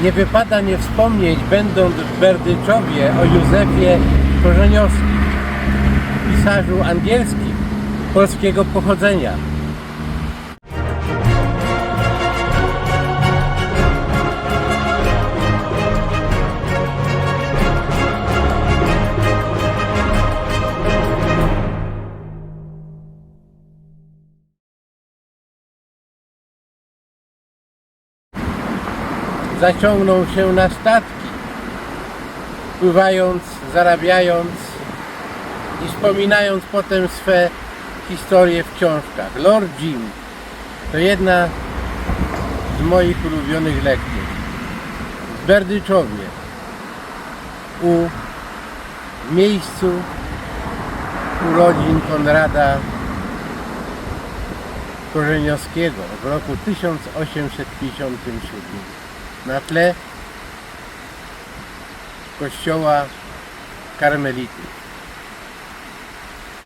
nie wypada nie wspomnieć, będąc w Berdyczowie, o Józefie Korzeniowskim, pisarzu angielskim polskiego pochodzenia. Zaciągnął się na statki, pływając, zarabiając i wspominając potem swe historie w książkach. Lord Jim to jedna z moich ulubionych lektur. W Berdyczowie, w miejscu urodzin Konrada Korzeniowskiego w roku 1857 na tle kościoła karmelitów.